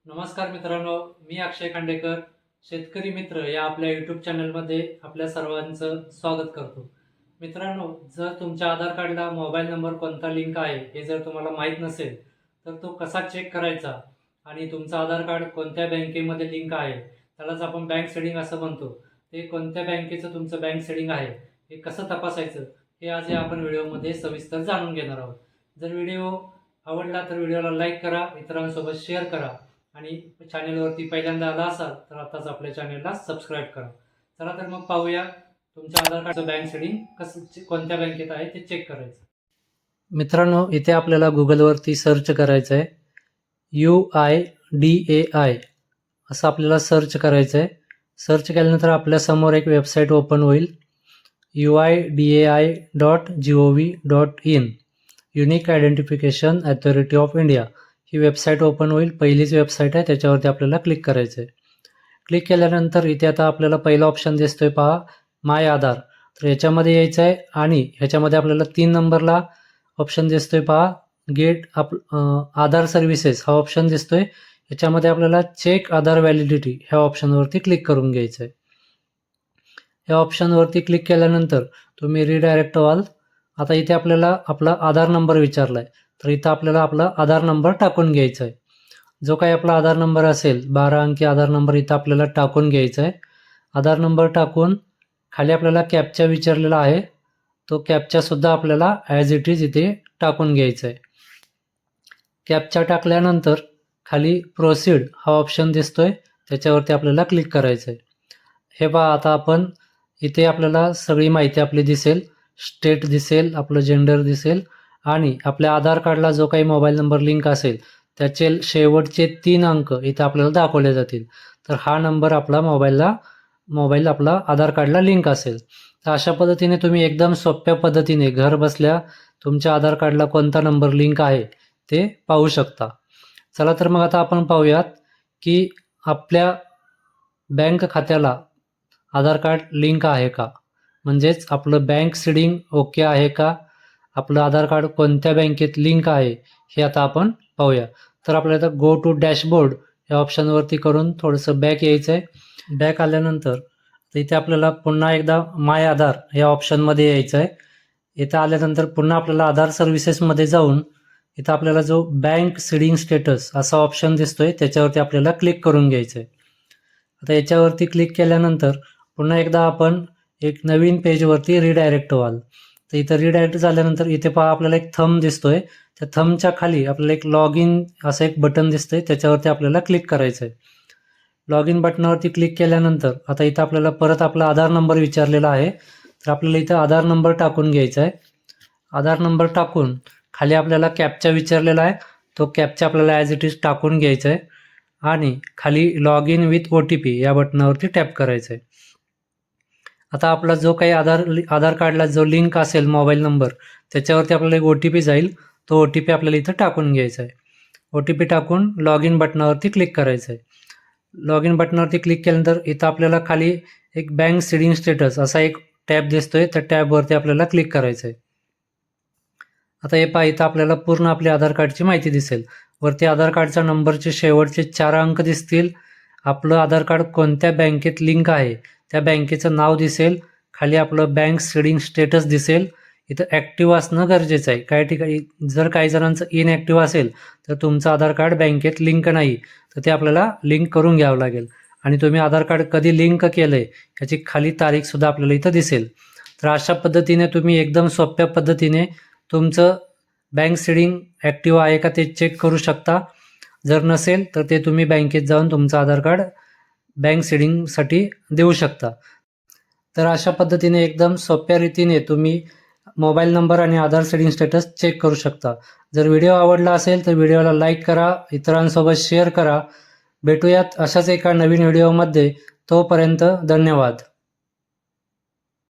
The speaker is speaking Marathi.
नमस्कार मित्रांनो, मी अक्षय खांडेकर, शेतकरी मित्र या आपल्या यूट्यूब चॅनलमध्ये आपल्या सर्वांचं स्वागत करतो. मित्रांनो, जर तुमच्या आधार कार्डला मोबाईल नंबर कोणता लिंक आहे हे जर तुम्हाला माहीत नसेल तर तो कसा चेक करायचा आणि तुमचं आधार कार्ड कोणत्या बँकेमध्ये लिंक आहे, त्यालाच आपण बँक सेटिंग असं म्हणतो, ते कोणत्या बँकेचं तुमचं बँक सेटिंग आहे हे कसं तपासायचं हे आज या आपण व्हिडिओमध्ये सविस्तर जाणून घेणार आहोत. जर व्हिडिओ आवडला तर व्हिडिओला लाईक करा, इतरांसोबत शेअर करा आणि चॅनेलवरती पहिल्यांदा आला असाल तर आताच आपल्या चॅनेलला सबस्क्राईब करा. चला तर मग पाहूया तुमच्या आधार कार्डचं बँक सेटिंग कसं कोणत्या बँकेत आहे ते चेक करायचं. मित्रांनो, इथे आपल्याला गुगलवरती सर्च करायचं आहे. UIDAI असं आपल्याला सर्च करायचं आहे. सर्च केल्यानंतर आपल्यासमोर एक वेबसाईट ओपन होईल. uidai.gov.in unique identification authority of India he website open होईल. पहिलीच वेबसाईट आहे, त्याच्यावरती आपल्याला क्लिक करायचं आहे. क्लिक केल्यानंतर इथे आता आपल्याला पहिला ऑप्शन दिसतोय पहा, माय आधार. तर याच्यामध्ये यायचं आहे आणि ह्याच्यामध्ये आपल्याला 3 नंबरला ऑप्शन दिसतोय पहा, गेट आधार सर्व्हिसेस हा ऑप्शन दिसतोय. याच्यामध्ये आपल्याला चेक आधार व्हॅलिडिटी ह्या ऑप्शनवरती क्लिक करून घ्यायचं आहे. ह्या ऑप्शनवरती क्लिक केल्यानंतर तुम्ही रिडायरेक्ट व्हाल. आता इथे आपल्याला आपला आधार नंबर विचारला आहे, तर इथं आपल्याला आपला आधार नंबर टाकून घ्यायचा आहे. जो काही आपला आधार नंबर असेल 12 अंकी आधार नंबर इथं आपल्याला टाकून घ्यायचा आहे. आधार नंबर टाकून खाली आपल्याला कॅप्चा विचारलेला आहे, तो कॅप्चासुद्धा आपल्याला ॲज इट इज इथे टाकून घ्यायचा आहे. कॅप्चा टाकल्यानंतर खाली प्रोसीड हा ऑप्शन दिसतोय, त्याच्यावरती आपल्याला क्लिक करायचं आहे. हे पहा, आता आपण इथे आपल्याला सगळी माहिती आपली दिसेल, स्टेट दिसेल, आपलं जेंडर दिसेल आणि आपल्या आधार कार्डला जो काही मोबाईल नंबर लिंक असेल त्याचे शेवटचे 3 अंक इथं आपल्याला दाखवले जातील. तर हा नंबर आपला मोबाईल आपला आधार कार्डला लिंक असेल. तर अशा पद्धतीने तुम्ही एकदम सोप्या पद्धतीने घर बसल्या तुमच्या आधार कार्डला कोणता नंबर लिंक आहे ते पाहू शकता. चला तर मग आता आपण पाहूयात की आपल्या बँक खात्याला आधार कार्ड लिंक आहे का, म्हणजेच आपलं बँक सीडिंग ओके आहे का, आपलं आधार कार्ड कोणत्या बँकेत लिंक आहे हे आता आपण पाहूया. तर आपल्याला गो टू डॅशबोर्ड या ऑप्शनवरती करून थोडंसं बॅक यायचं आहे. बॅक आल्यानंतर इथे आपल्याला पुन्हा एकदा माय आधार या ऑप्शनमध्ये यायचं आहे. इथं आल्यानंतर पुन्हा आपल्याला आधार सर्व्हिसेसमध्ये जाऊन इथं आपल्याला जो बँक सीडिंग स्टेटस असा ऑप्शन दिसतोय त्याच्यावरती आपल्याला क्लिक करून घ्यायचं आहे. आता याच्यावरती क्लिक केल्यानंतर पुन्हा एकदा आपण एक नवीन पेजवरती रिडायरेक्ट व्हाल. तर इथं रिडायरेक्ट झाल्यानंतर इथे पहा आपल्याला एक थंब दिसतोय, त्या थंबच्या खाली आपल्याला एक लॉग इन असं एक बटन दिसतंय, त्याच्यावरती आपल्याला क्लिक करायचं आहे. लॉग इन बटनावरती क्लिक केल्यानंतर आता इथं आपल्याला परत आपला आधार नंबर विचारलेला आहे, तर आपल्याला इथं आधार नंबर टाकून घ्यायचा आहे. आधार नंबर टाकून खाली आपल्याला कॅप्चा विचारलेला आहे, तो कॅप्चा आपल्याला ॲज इट इज टाकून घ्यायचा आहे आणि खाली लॉग इन विथ OTP या बटनावरती टॅप करायचं आहे. आता आपला जो काही आधार कार्डला जो लिंक असेल मोबाईल नंबर त्याच्यावरती आपल्याला एक OTP जाईल, तो OTP आपल्याला इथं टाकून घ्यायचा आहे. OTP टाकून लॉग इन बटनावरती क्लिक करायचं आहे. लॉग इन बटनावरती क्लिक केल्यानंतर इथं आपल्याला खाली एक बँक सीडिंग स्टेटस असा एक टॅब दिसतोय, त्या टॅबवरती आपल्याला क्लिक करायचं आहे. आता हे पहा, इथं आपल्याला पूर्ण आपली आधार कार्डची माहिती दिसेल. वरती आधार कार्डच्या नंबरचे शेवटचे 4 अंक दिसतील, आपलं आधार कार्ड कोणत्या बँकेत लिंक आहे त्या बँकेचं नाव दिसेल, खाली आपलं बँक सीडिंग स्टेटस दिसेल. इथं ॲक्टिव्ह असणं गरजेचं आहे. काही ठिकाणी जर काही जणांचं इनॲक्टिव्ह असेल तर तुमचं आधार कार्ड बँकेत लिंक नाही, तर ते आपल्याला लिंक करून घ्यावं लागेल. आणि तुम्ही आधार कार्ड कधी लिंक केलं आहे याची खाली तारीखसुद्धा आपल्याला इथं दिसेल. तर अशा पद्धतीने तुम्ही एकदम सोप्या पद्धतीने तुमचं बँक सीडिंग ॲक्टिव्ह आहे का ते चेक करू शकता. जर नसेल तर ते तुम्ही बँकेत जाऊन तुमचं आधार कार्ड बँक सीडिंगसाठी देऊ शकता. तर अशा पद्धतीने एकदम सोप्या रीतीने तुम्ही मोबाईल नंबर आणि आधार सीडिंग स्टेटस चेक करू शकता. जर व्हिडिओ आवडला असेल तर व्हिडिओला लाईक करा, इतरांसोबत शेअर करा. भेटूयात अशाच एका नवीन व्हिडिओमध्ये. तोपर्यंत धन्यवाद.